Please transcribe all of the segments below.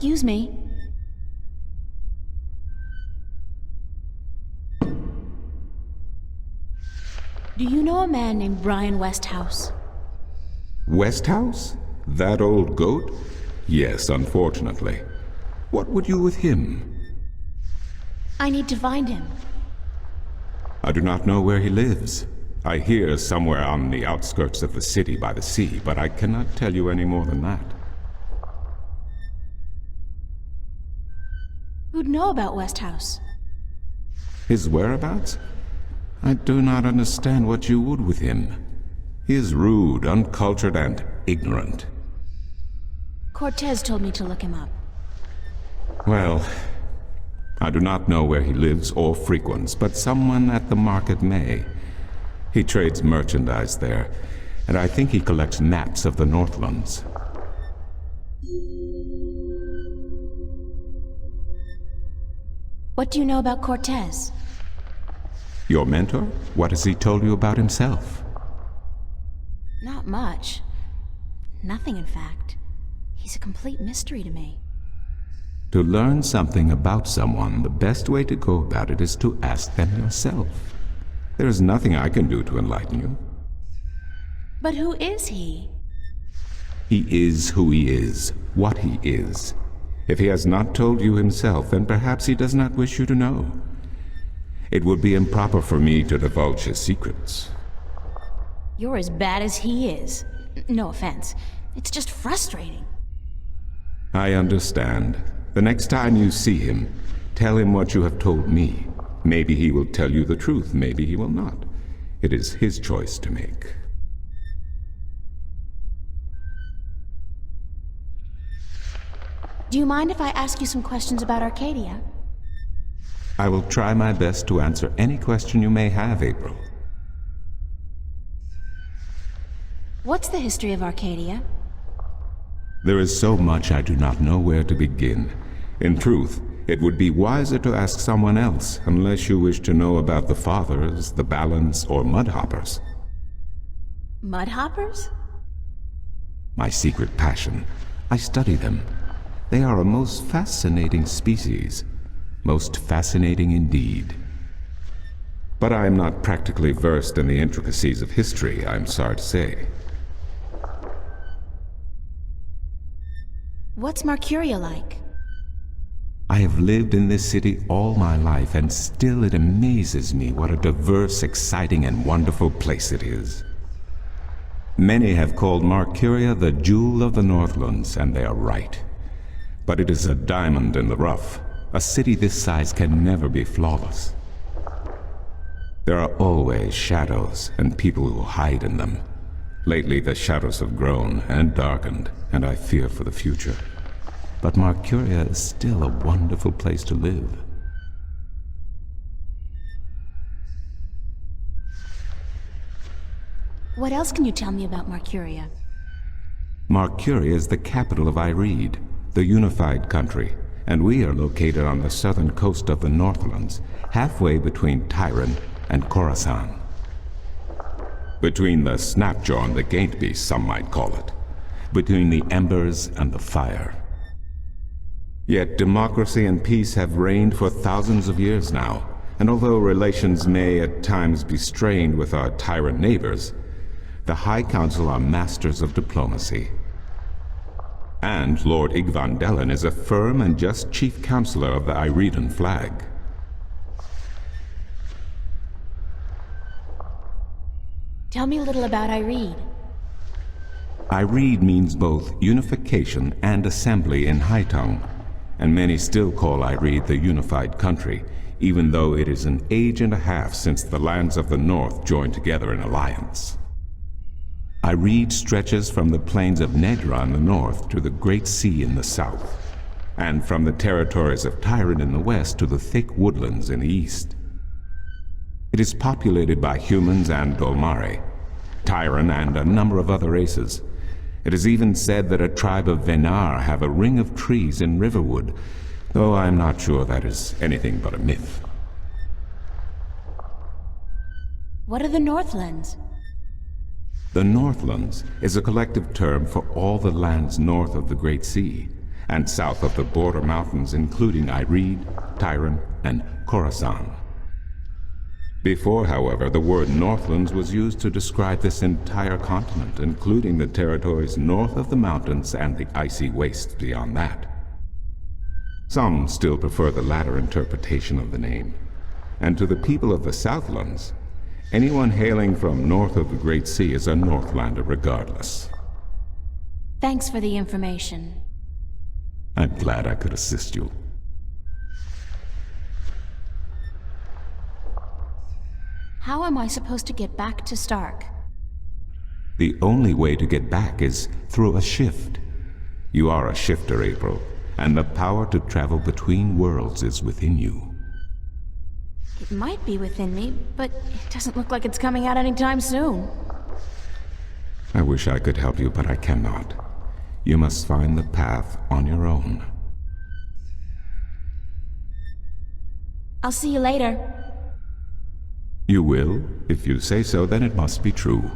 Excuse me. Do you know a man named Brian Westhouse? Westhouse? That old goat? Yes, unfortunately. What would you with him? I need to find him. I do not know where he lives. I hear somewhere on the outskirts of the city by the sea, but I cannot tell you any more than that. Who'd know about Westhouse? His whereabouts? I do not understand what you would with him. He is rude, uncultured, and ignorant. Cortez told me to look him up. Well, I do not know where he lives or frequents, but someone at the market may. He trades merchandise there, and I think he collects maps of the Northlands. What do you know about Cortez? Your mentor? What has he told you about himself? Not much. Nothing, in fact. He's a complete mystery to me. To learn something about someone, the best way to go about it is to ask them yourself. There is nothing I can do to enlighten you. But who is he? He is who he is, what he is. If he has not told you himself, then perhaps he does not wish you to know. It would be improper for me to divulge his secrets. You're as bad as he is. No offense. It's just frustrating. I understand. The next time you see him, tell him what you have told me. Maybe he will tell you the truth, maybe he will not. It is his choice to make. Do you mind if I ask you some questions about Arcadia? I will try my best to answer any question you may have, April. What's the history of Arcadia? There is so much I do not know where to begin. In truth, it would be wiser to ask someone else, unless you wish to know about the Fathers, the Balance, or Mudhoppers. Mudhoppers? My secret passion. I study them. They are a most fascinating species. Most fascinating indeed. But I am not practically versed in the intricacies of history, I'm sorry to say. What's Marcuria like? I have lived in this city all my life, and still it amazes me what a diverse, exciting, and wonderful place it is. Many have called Marcuria the jewel of the Northlands, and they are right. But it is a diamond in the rough. A city this size can never be flawless. There are always shadows and people who hide in them. Lately the shadows have grown and darkened, and I fear for the future. But Marcuria is still a wonderful place to live. What else can you tell me about Marcuria? Marcuria is the capital of Ireed, the unified country, and we are located on the southern coast of the Northlands, halfway between Tyran and Coruscant. Between the Snapjaw and the Gaintbeast, some might call it. Between the embers and the fire. Yet democracy and peace have reigned for thousands of years now, and although relations may at times be strained with our Tyran neighbors, the High Council are masters of diplomacy. And Lord Igvandellan is a firm and just chief counselor of the Ireedan flag. Tell me a little about Ireed. Ireed means both unification and assembly in High Tongue, and many still call Ireed the unified country, even though it is an age and a half since the lands of the North joined together in alliance. Ireed stretches from the plains of Nedra in the north to the Great Sea in the south, and from the territories of Tyran in the west to the thick woodlands in the east. It is populated by humans and Dolmare, Tyran and a number of other races. It is even said that a tribe of Venar have a ring of trees in Riverwood, though I am not sure that is anything but a myth. What are the Northlands? The Northlands is a collective term for all the lands north of the Great Sea, and south of the border mountains including Ireed, Tyran, and Khorasan. Before, however, the word Northlands was used to describe this entire continent, including the territories north of the mountains and the icy wastes beyond that. Some still prefer the latter interpretation of the name, and to the people of the Southlands, anyone hailing from north of the Great Sea is a Northlander regardless. Thanks for the information. I'm glad I could assist you. How am I supposed to get back to Stark? The only way to get back is through a shift. You are a shifter, April, and the power to travel between worlds is within you. It might be within me, but it doesn't look like it's coming out anytime soon. I wish I could help you, but I cannot. You must find the path on your own. I'll see you later. You will? If you say so, then it must be true.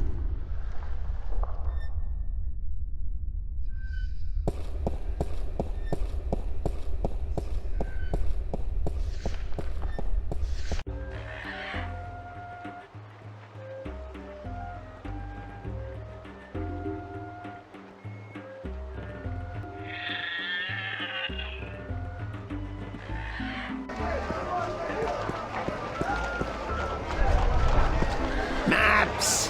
Maps!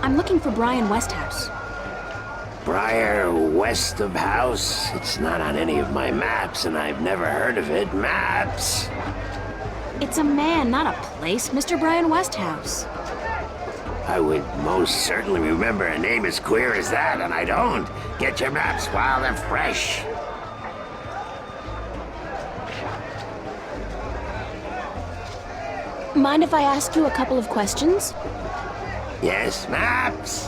I'm looking for Brian Westhouse. Briar West of House? It's not on any of my maps, and I've never heard of it. Maps! It's a man, not a place, Mr. Brian Westhouse. I would most certainly remember a name as queer as that, and I don't. Get your maps while they're fresh. Mind if I ask you a couple of questions? Yes, maps!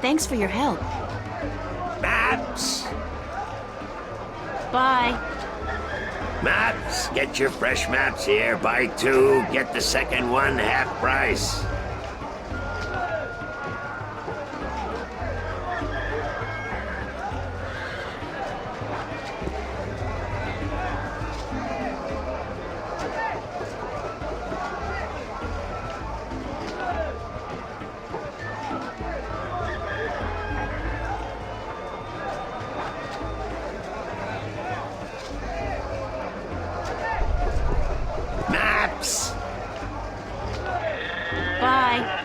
Thanks for your help. Maps! Bye. Maps! Get your fresh maps here. Buy two, get the second one half price. Maps! Bye.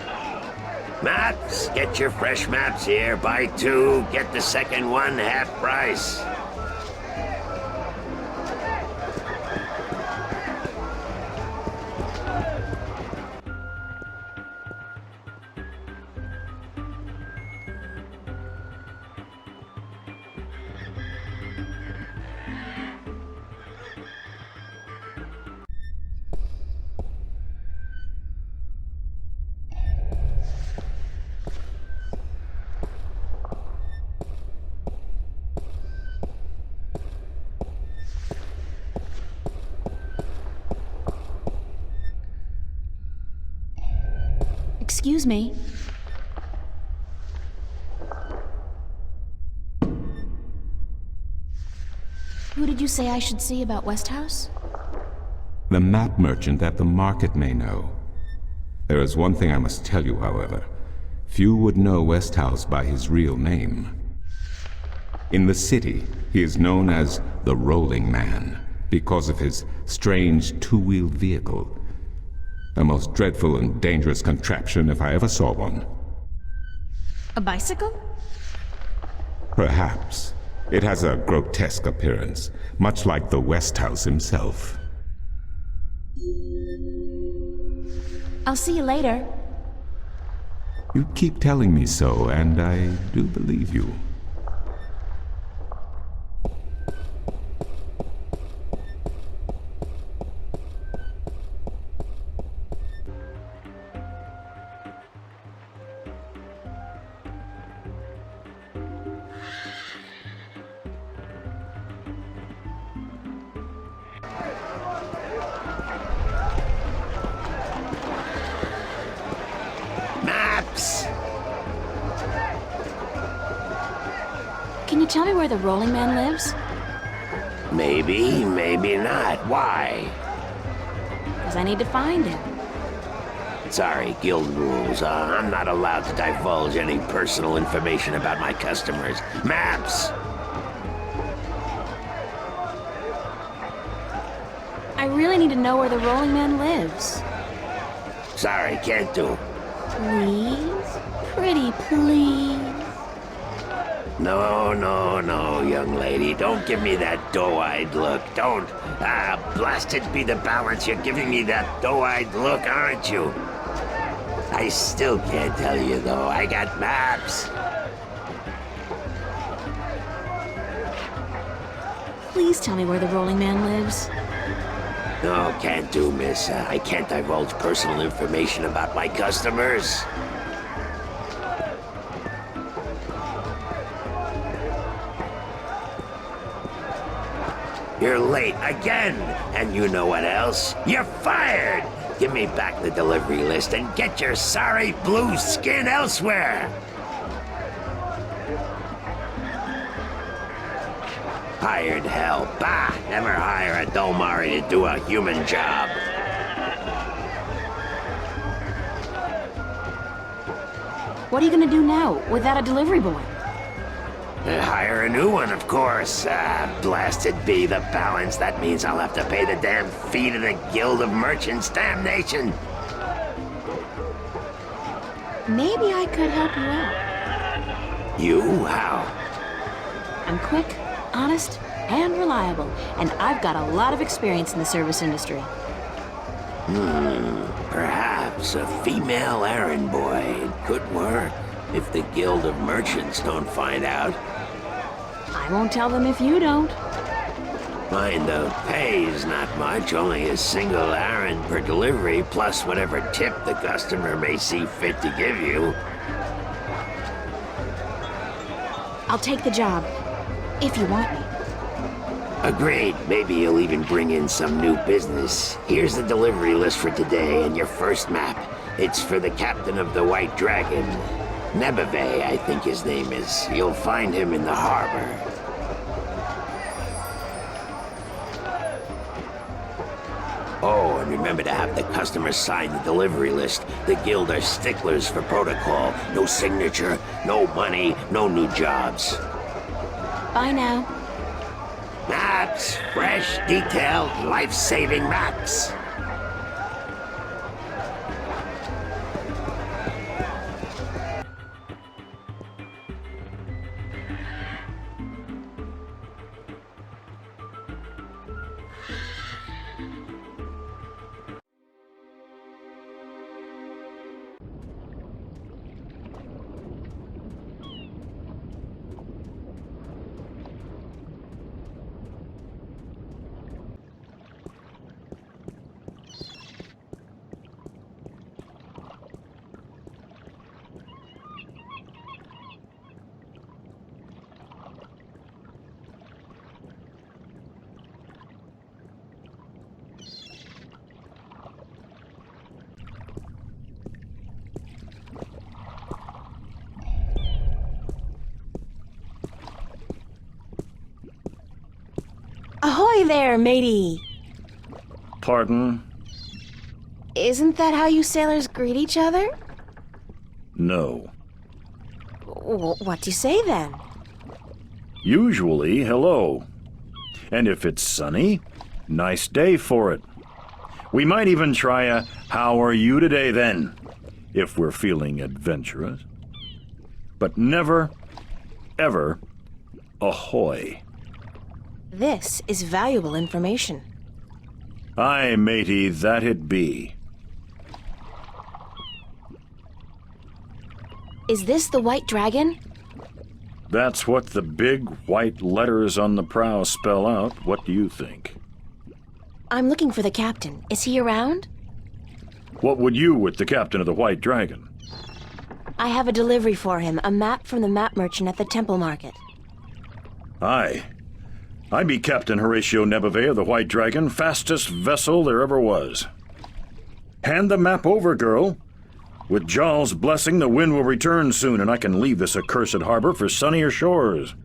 Maps! Get your fresh maps here. Buy two, get the second one half price. Excuse me. Who did you say I should see about Westhouse? The map merchant at the market may know. There is one thing I must tell you, however. Few would know Westhouse by his real name. In the city, he is known as the Rolling Man because of his strange two-wheeled vehicle. A most dreadful and dangerous contraption if I ever saw one. A bicycle? Perhaps. It has a grotesque appearance, much like the Westhouse himself. I'll see you later. You keep telling me so, and I do believe you. Maps! you tell me where the Rolling Man lives? Maybe, maybe not. Why? Because I need to find him. Sorry, guild rules. I'm not allowed to divulge any personal information about my customers. Maps! I really need to know where the Rolling Man lives. Sorry, can't do. Please? Pretty please? No, no, no, young lady. Don't give me that doe-eyed look. Don't. Blasted be the balance. You're giving me that doe-eyed look, aren't you? I still can't tell you, though. I got maps. Please tell me where the Rolling Man lives. No, can't do, miss. I can't divulge personal information about my customers. You're late again, and you know what else? You're fired! Give me back the delivery list and get your sorry blue skin elsewhere! Hired hell. Bah! Never hire a Domari to do a human job. What are you gonna do now, without a delivery boy? Hire a new one, of course. Blasted be the balance. That means I'll have to pay the damn fee to the Guild of Merchants. Damnation! Maybe I could help you out. You? How? I'm quick, honest, and reliable, and I've got a lot of experience in the service industry. Perhaps a female errand boy. It could work, if the Guild of Merchants don't find out. I won't tell them if you don't. Mind the pay's not much, only a single errand per delivery, plus whatever tip the customer may see fit to give you. I'll take the job, if you want me. Agreed. Maybe you'll even bring in some new business. Here's the delivery list for today and your first map. It's for the captain of the White Dragon. Nebeve, I think his name is. You'll find him in the harbor. Oh, and remember to have the customer sign the delivery list. The guild are sticklers for protocol. No signature, no money, no new jobs. Bye now. Maps! Fresh, detailed, life-saving maps! Ahoy there, matey! Pardon? Isn't that how you sailors greet each other? No. What do you say then? Usually, hello. And if it's sunny, nice day for it. We might even try a how are you today then, if we're feeling adventurous. But never, ever, ahoy. This is valuable information. Aye, matey, that it be. Is this the White Dragon? That's what the big white letters on the prow spell out. What do you think? I'm looking for the captain. Is he around? What would you with the captain of the White Dragon? I have a delivery for him, a map from the map merchant at the Temple Market. Aye. I be Captain Horatio Nebeve of the White Dragon, fastest vessel there ever was. Hand the map over, girl. With Jarl's blessing, the wind will return soon, and I can leave this accursed harbor for sunnier shores.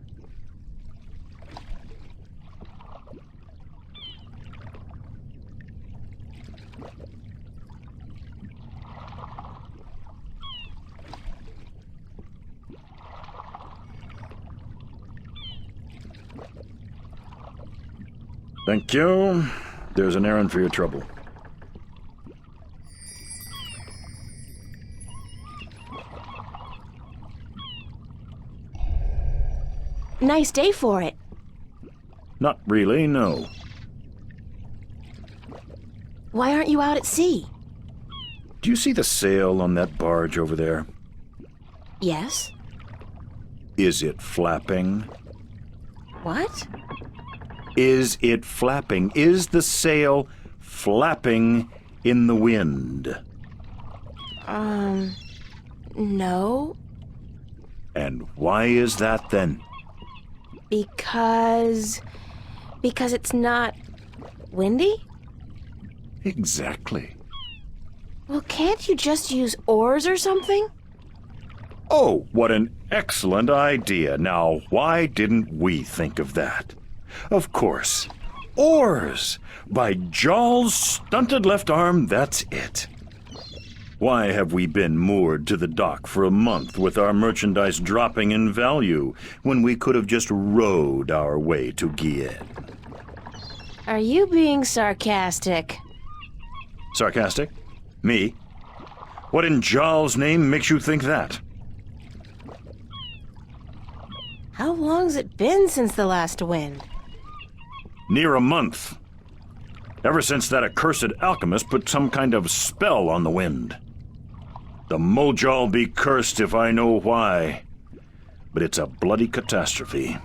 Thank you. There's an errand for your trouble. Nice day for it. Not really, no. Why aren't you out at sea? Do you see the sail on that barge over there? Yes. Is it flapping? What? Is it flapping? Is the sail flapping in the wind? No. And why is that then? Because it's not windy? Exactly. Well, can't you just use oars or something? Oh, what an excellent idea. Now, why didn't we think of that? Of course. Oars! By Jarl's stunted left arm, that's it. Why have we been moored to the dock for a month with our merchandise dropping in value when we could have just rowed our way to Gien? Are you being sarcastic? Sarcastic? Me? What in Jarl's name makes you think that? How long's it been since the last wind? Near a month. Ever since that accursed alchemist put some kind of spell on the wind. The Mojal be cursed if I know why. But it's a bloody catastrophe.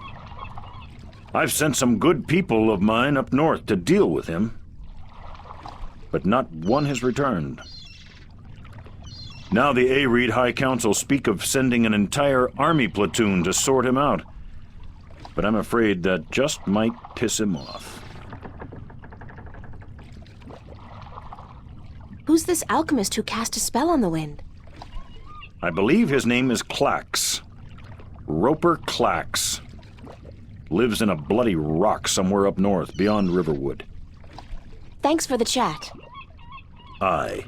I've sent some good people of mine up north to deal with him. But not one has returned. Now the Areed High Council speak of sending an entire army platoon to sort him out. But I'm afraid that just might piss him off. Who's this alchemist who cast a spell on the wind? I believe his name is Clax. Roper Clax. Lives in a bloody rock somewhere up north, beyond Riverwood. Thanks for the chat. Aye.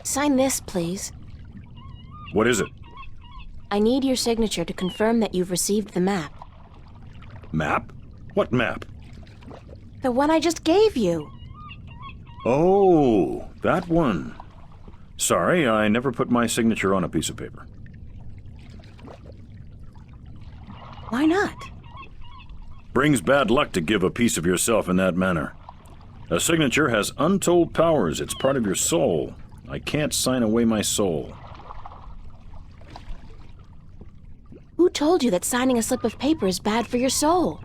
Sign this, please. What is it? I need your signature to confirm that you've received the map. Map? What map? The one I just gave you. Oh, that one. Sorry, I never put my signature on a piece of paper. Why not? Brings bad luck to give a piece of yourself in that manner. A signature has untold powers. It's part of your soul. I can't sign away my soul. Who told you that signing a slip of paper is bad for your soul?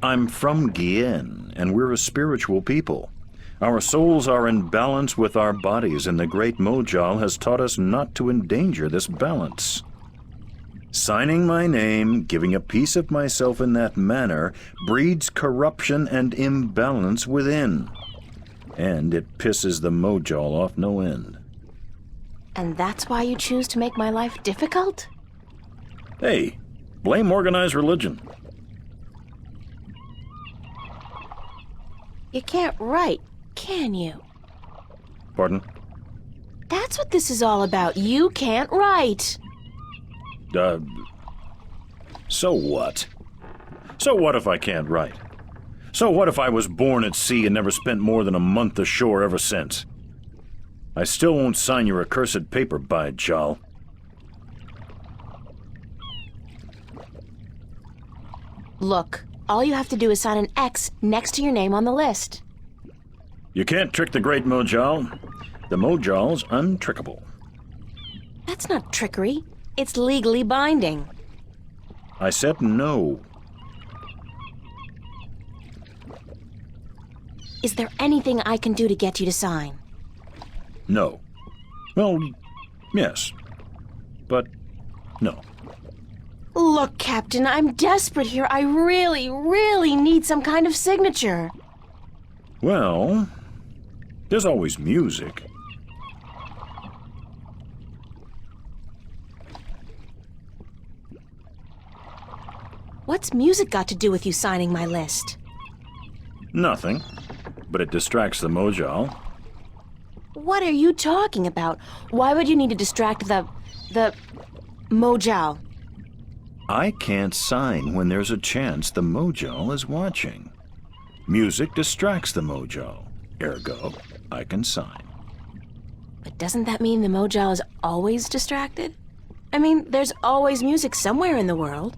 I'm from Gien, and we're a spiritual people. Our souls are in balance with our bodies, and the great Mojal has taught us not to endanger this balance. Signing my name, giving a piece of myself in that manner, breeds corruption and imbalance within. And it pisses the Mojal off no end. And that's why you choose to make my life difficult? Hey, blame organized religion. You can't write, can you? Pardon? That's what this is all about. You can't write. So what? So what if I can't write? So what if I was born at sea and never spent more than a month ashore ever since? I still won't sign your accursed paper, by Jal. Look, all you have to do is sign an X next to your name on the list. You can't trick the great Mojal. The Mojal's untrickable. That's not trickery. It's legally binding. I said no. Is there anything I can do to get you to sign? No. Well, yes. But no. Look, Captain, I'm desperate here. I really, really need some kind of signature. Well, there's always music. What's music got to do with you signing my list? Nothing. But it distracts the Mojal. What are you talking about? Why would you need to distract the Mojal? I can't sign when there's a chance the Mojal is watching. Music distracts the Mojal. Ergo, I can sign. But doesn't that mean the Mojal is always distracted? I mean, there's always music somewhere in the world.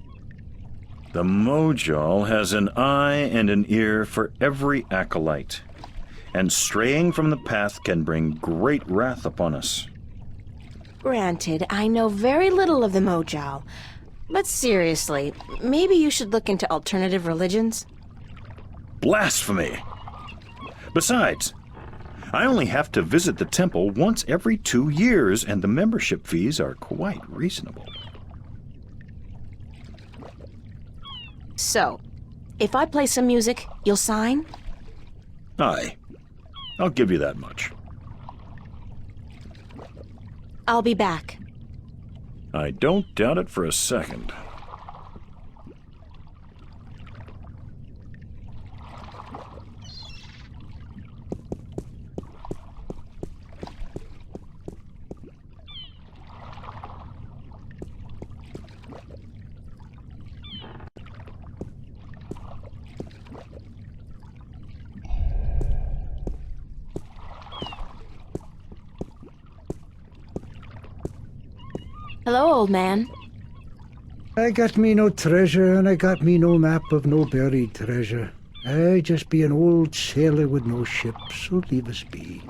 The Mojal has an eye and an ear for every acolyte, and straying from the path can bring great wrath upon us. Granted, I know very little of the Mojal, but seriously, maybe you should look into alternative religions? Blasphemy! Besides, I only have to visit the temple once every 2 years, and the membership fees are quite reasonable. So, if I play some music, you'll sign? Aye, I'll give you that much. I'll be back. I don't doubt it for a second. Hello, old man. I got me no treasure, and I got me no map of no buried treasure. I just be an old sailor with no ship, so leave us be.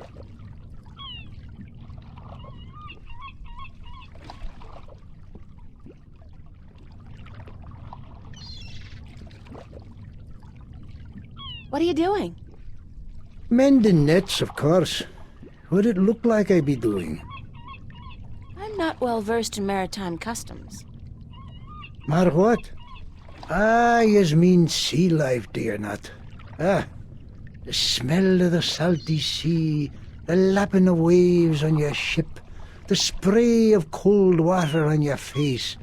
What are you doing? Mending nets, of course. What'd it look like I be doing? I'm not well versed in maritime customs. Mar what? Ah, yez mean sea life, dear not. Ah, the smell of the salty sea, the lapping of waves on your ship, the spray of cold water on your face,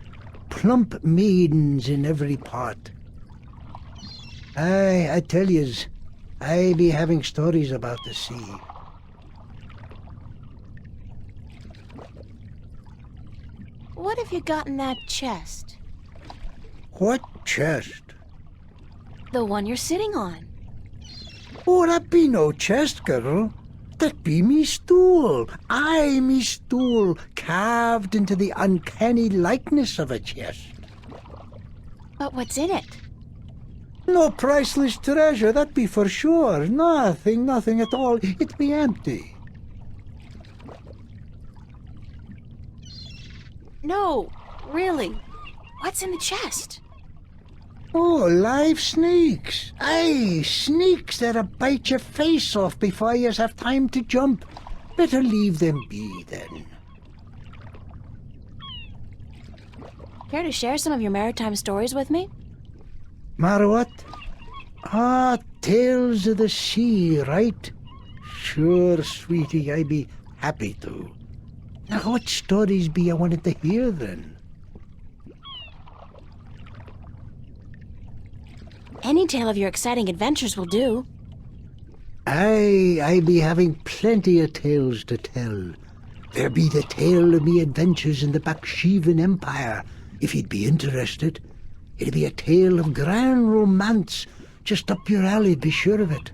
plump maidens in every port. Aye, I tell yez, I be having stories about the sea. What have you got in that chest? What chest? The one you're sitting on. Oh, that be no chest, girl. That be me stool. Aye, me stool, carved into the uncanny likeness of a chest. But what's in it? No priceless treasure, that be for sure. Nothing at all. It be empty. No, really. What's in the chest? Oh, live snakes. Aye, snakes that'll bite your face off before you have time to jump. Better leave them be, then. Care to share some of your maritime stories with me? Marwat? Ah, tales of the sea, right? Sure, sweetie, I be happy to. Now, what stories be you wanted to hear, then? Any tale of your exciting adventures will do. Aye, I be having plenty of tales to tell. There be the tale of me adventures in the Baksheevan Empire, if you'd be interested. It'll be a tale of grand romance, just up your alley, be sure of it.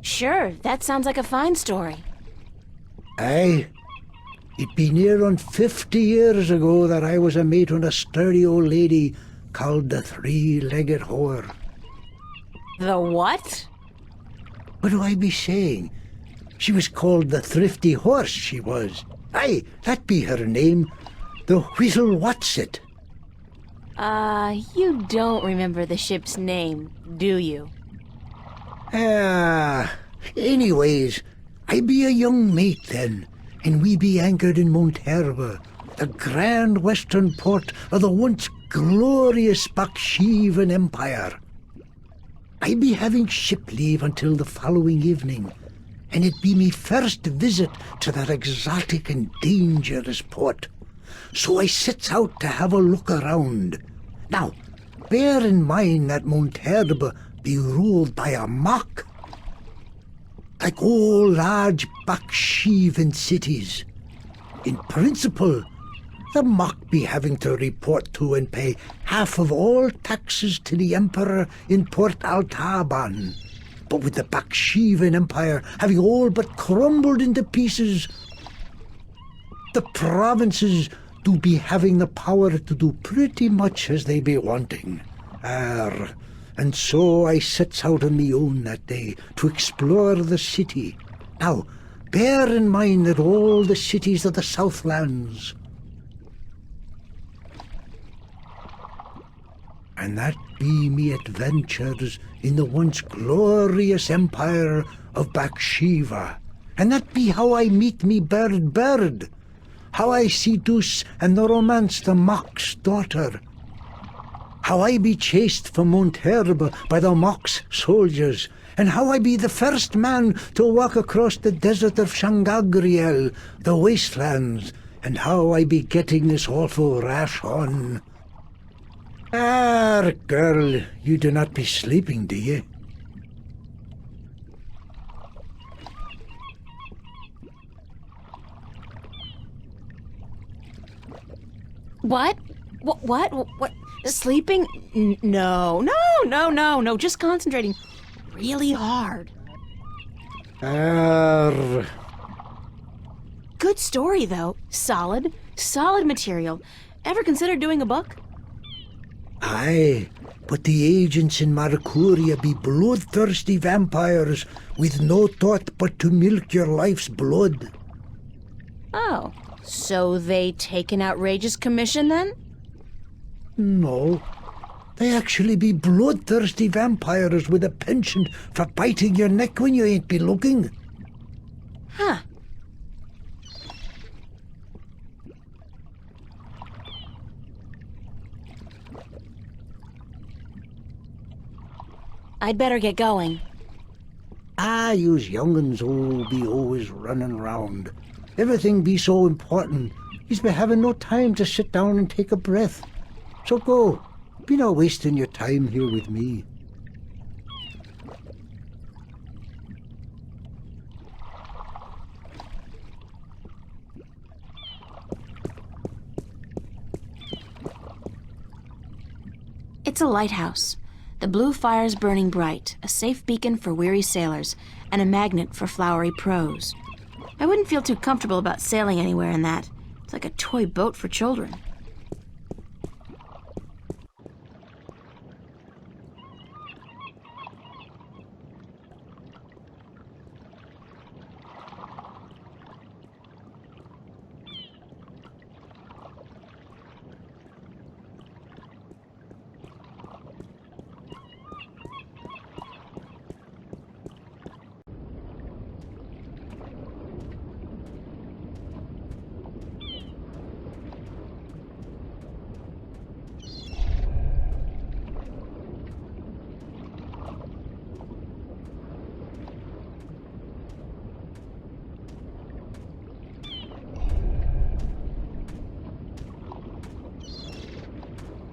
Sure, that sounds like a fine story. Aye, it be near on 50 years ago that I was a mate on a sturdy old lady called the Three-Legged Whore. The what? What do I be saying? She was called the Thrifty Horse, she was. Aye, that be her name. The Whittle Whatsit. You don't remember the ship's name, do you? Anyways, I be a young mate then, and we be anchored in Monterba, the grand western port of the once glorious Baksheevan Empire. I be having ship leave until the following evening, and it be me first visit to that exotic and dangerous port. So I sets out to have a look around. Now, bear in mind that Monterba be ruled by a mock. like all large Baksheevan cities. In principle, the Mock be having to report to and pay half of all taxes to the Emperor in Port Altaban. But with the Baksheevan Empire having all but crumbled into pieces, the provinces do be having the power to do pretty much as they be wanting. And so I sets out on me own that day to explore the city. Now, bear in mind that all the cities of the Southlands, and that be me adventures in the once glorious empire of Bakshiva, and that be how I meet me bird, how I seduce and romance the Mock's daughter, how I be chased from Mount Herb by the Mock's soldiers, and how I be the first man to walk across the desert of Shangagriel, the wastelands, and how I be getting this awful rash on. Girl, you do not be sleeping, do you? What? What? Sleeping? No. Just concentrating really hard. Good story, though. Solid material. Ever considered doing a book? Aye, but the agents in Marcuria be bloodthirsty vampires with no thought but to milk your life's blood. Oh, so they take an outrageous commission, then? No, they actually be bloodthirsty vampires with a penchant for biting your neck when you ain't be looking. Huh. I'd better get going. Yous young'uns be always running round. Everything be so important, yous be having no time to sit down and take a breath. So go, be not wasting your time here with me. It's a lighthouse. The blue fire's burning bright, a safe beacon for weary sailors, and a magnet for flowery prose. I wouldn't feel too comfortable about sailing anywhere in that. It's like a toy boat for children.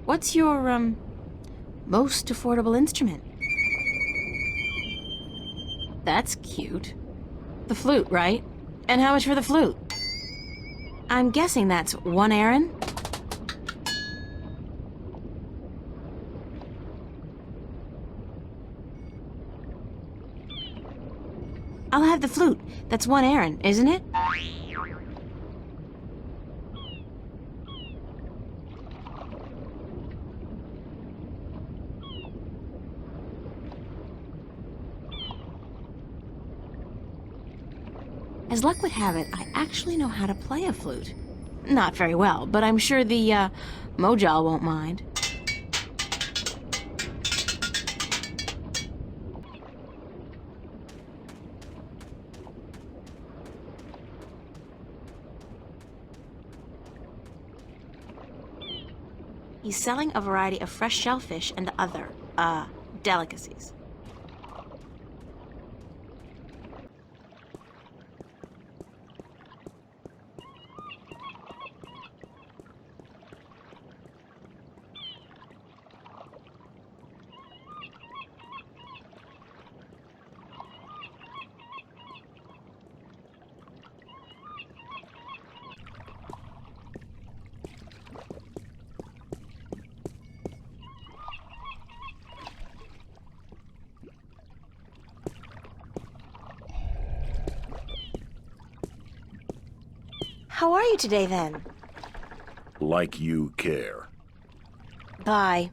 What's your, most affordable instrument? That's cute. The flute, right? And how much for the flute? I'm guessing that's 1 Aaron? I'll have the flute. That's 1 Aaron, isn't it? As luck would have it, I actually know how to play a flute. Not very well, but I'm sure the, Mojal won't mind. He's selling a variety of fresh shellfish and other, delicacies. How are you today, then? Like you care. Bye.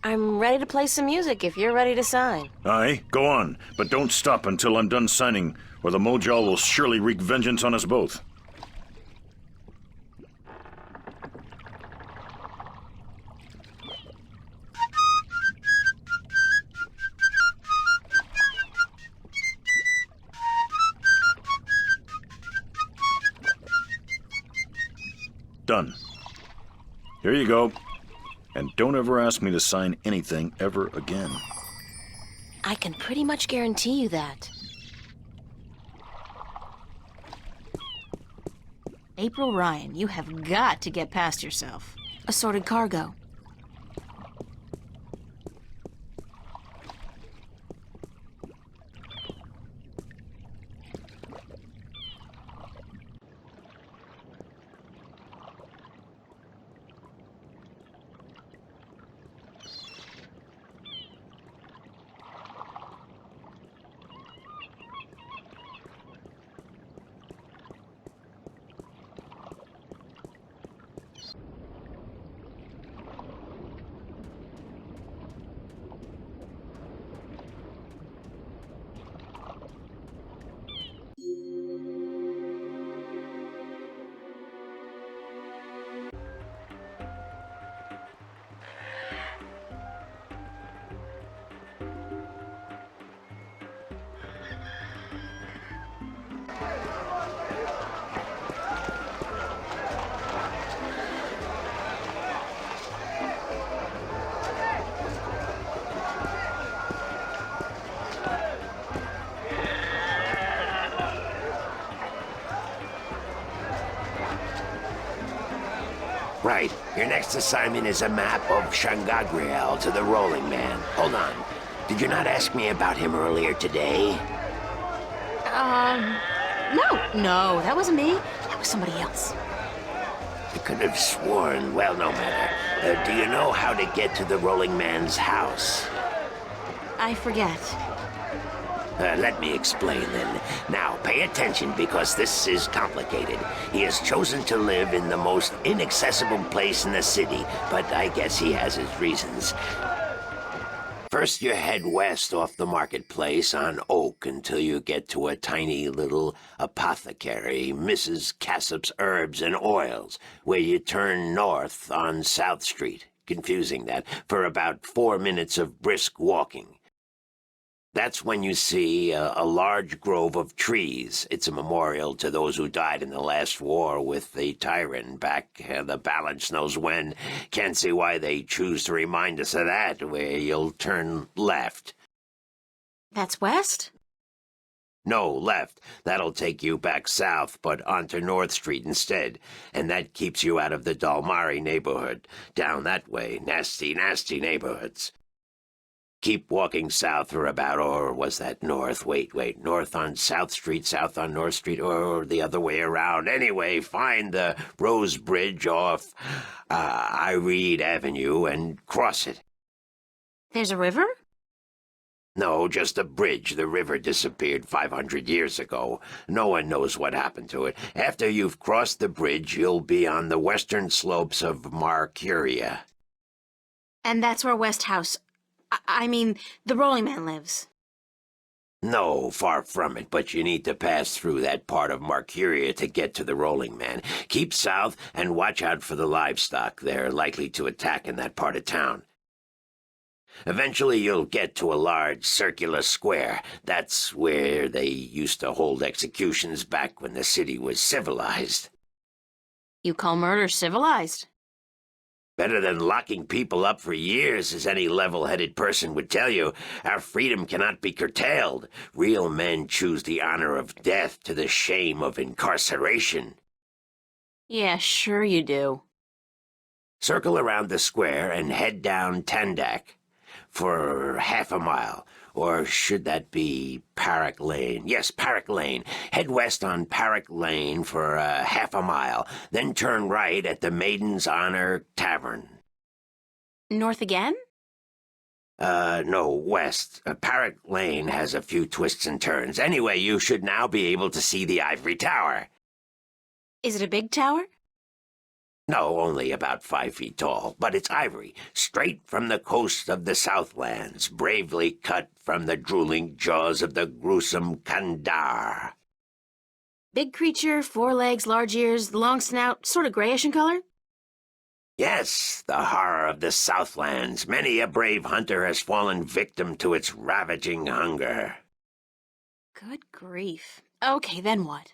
I'm ready to play some music if you're ready to sign. Aye, go on, but don't stop until I'm done signing, or the Mojal will surely wreak vengeance on us both. Done. Here you go. And don't ever ask me to sign anything ever again. I can pretty much guarantee you that. April Ryan, you have got to get past yourself. Assorted cargo. Right. Your next assignment is a map of Shangagriel to the Rolling Man. Hold on. Did you not ask me about him earlier today? No, that wasn't me. That was somebody else. I could have sworn. Well, no matter. Do you know how to get to the Rolling Man's house? I forget. Let me explain then. Now, pay attention because this is complicated. He has chosen to live in the most inaccessible place in the city, but I guess he has his reasons. First, you head west off the marketplace on Oak until you get to a tiny little apothecary, Mrs. Cassop's Herbs and Oils, where you turn north on South Street. Confusing that, for about 4 minutes of brisk walking. That's when you see a large grove of trees. It's a memorial to those who died in the last war with the Tyrant back the balance knows when. Can't see why they choose to remind us of that, where you'll turn left. That's west? No, left. That'll take you back south, but onto North Street instead. And that keeps you out of the Dalmari neighborhood. Down that way, nasty, nasty neighborhoods. Keep walking south for about, or was that north? Wait, north on South Street, south on North Street, or the other way around. Anyway, find the Rose Bridge off Iread Avenue and cross it. There's a river? No, just a bridge. The river disappeared 500 years ago. No one knows what happened to it. After you've crossed the bridge, you'll be on the western slopes of Marcuria. And that's where West House... I mean, the Rolling Man lives. No, far from it, but you need to pass through that part of Marcuria to get to the Rolling Man. Keep south and watch out for the livestock. They're likely to attack in that part of town. Eventually you'll get to a large circular square. That's where they used to hold executions back when the city was civilized. You call murder civilized? Better than locking people up for years, as any level-headed person would tell you. Our freedom cannot be curtailed. Real men choose the honor of death to the shame of incarceration. Yeah, sure you do. Circle around the square and head down Tandak for half a mile. Or should that be Parrock Lane? Yes, Parrock Lane. Head west on Parrock Lane for half a mile, then turn right at the Maiden's Honor Tavern. North again? No, west. Parrot Lane has a few twists and turns. Anyway, you should now be able to see the ivory tower. Is it a big tower? No, only about 5 feet tall, but it's ivory, straight from the coast of the Southlands, bravely cut from the drooling jaws of the gruesome Kandar. Big creature, 4 legs, large ears, long snout, sort of grayish in color? Yes, the horror of the Southlands. Many a brave hunter has fallen victim to its ravaging hunger. Good grief. Okay, then what?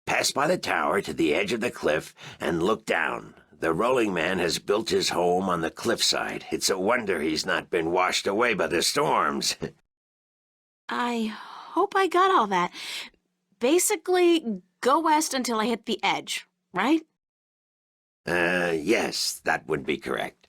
Pass by the tower to the edge of the cliff and look down. The rolling man has built his home on the cliffside. It's a wonder he's not been washed away by the storms. I hope I got all that. Basically, go west until I hit the edge, right? Yes, that would be correct.